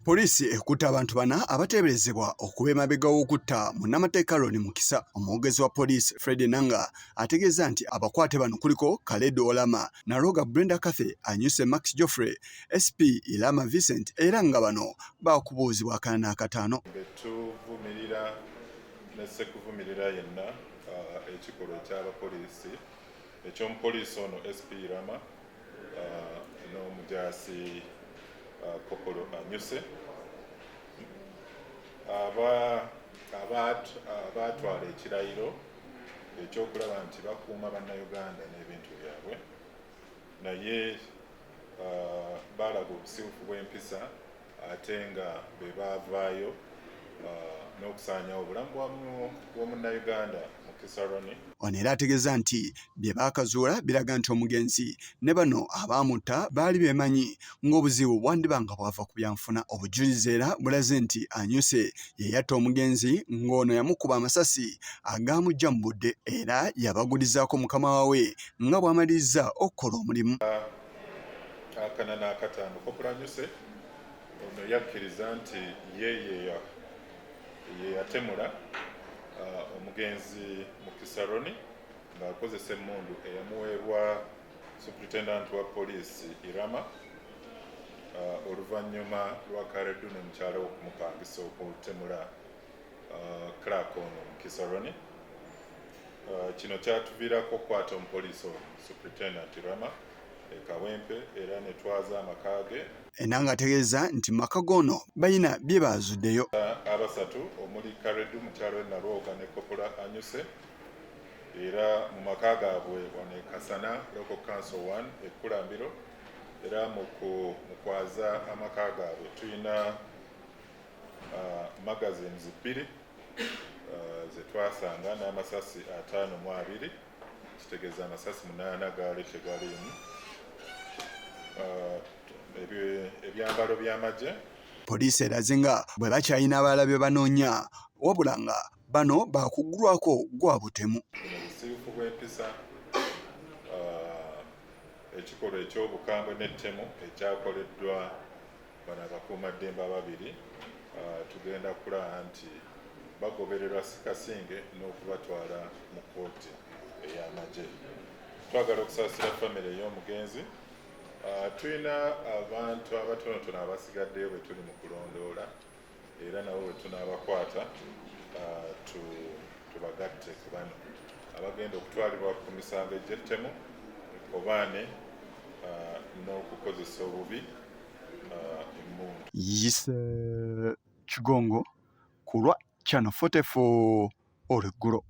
Poliisi ekutte abantu bana abateeberezebwa okuba emabega w'okutta Munnamateeka Ronnie Mukisa. Omwogezi wa poliisi Fred Nanga ategeeza nti abakwate bano kuliko Kaledo Olama, Naroga Brenda Cathy, Anyuse Max Geoffrey, SP Ilama Vincent era nga bano baakubuuzibwa akaana akataano. Tuvumirira ne sekuvumirira yenna ekikolwa eky'abapoliisi eky'omupoliisi ono SP Ilama n'omujaasi Kopolo Anyuse abatwala ekirayiro ekyokulaba nti bakuuma bannayuganda n'ebintu byabwe naye baalaga obusibufu bw'empisa ate nga be baavaayo n'okusaanyawo obulamu bw'omunnayuganda Mukisa Ronnie. Ono era ategeeza nti bye baakazuula biraga nti omugenzi ne bano abaamutta baali beemanyi ng'obuzibu bwandiba nga bwava ku byanfuna. Obujulizi era bulaze nti Anyuse ye yatta omugenzi ng'ono yamukuba amasasi agaamujja mu budde era yabagulizaako mukama wawe nga bw'amaliriza okukola omulimu. Akana n'akataano Kopolo Anyuse ono yakkiriza nti ye yatemula omugenzi Mukisa Ronnie ng'akozesa emmundu eyamuweebwa Superintendent wa poliisi Irama oluvannyuma lwa Kaledo ne mukyala okumupangisa okutemula clerk ono Mukisa Ronnie. Kino kyatuviirako okukwata omupoliisi Superintendent Irama Kawempe era ne twaza amaka ge. Enanga ategeeza nti maka gono balina bye baazuddeyo. Abasatu omuli Kaledo mukyalo Naroga ne Kopolo Anyuse era mu maka gaabwe wano e Kasana Local Council 1 Ekkulambiro era mu kwaza amaka gaabwe tulina magazines 2 ze twasanga n'amasasi 52 kitegeeza amasasi 8 gaali tegaliimu. Ebyambalo by'amagye. Poliisi eraze nga bwe bakyalina abalala bye banoonya wabula nga bano baakugulwako gwa butemu. Obusibufu bw'empisa ekikolwa eky'obukambwe n'ettemu ekyakoleddwa bano abakuumaddembe ababiri tugenda kulaba nti bagobererwa sikasinge n'okubatwala mu kkooti ey'amagye. Twagala okusaasira famire y'omugenzi. Tulina abantu abatonotono abasigaddeyo bwe tuli mu kulondoola era nabo bwe tunaabakwata tubagatte ku bano abagenda okutwalibwa ku misango egy'ettemu, obaane n'okukozesa obubi emmundu. Yise Kigongo ku lwa Channel 44 olweggulo.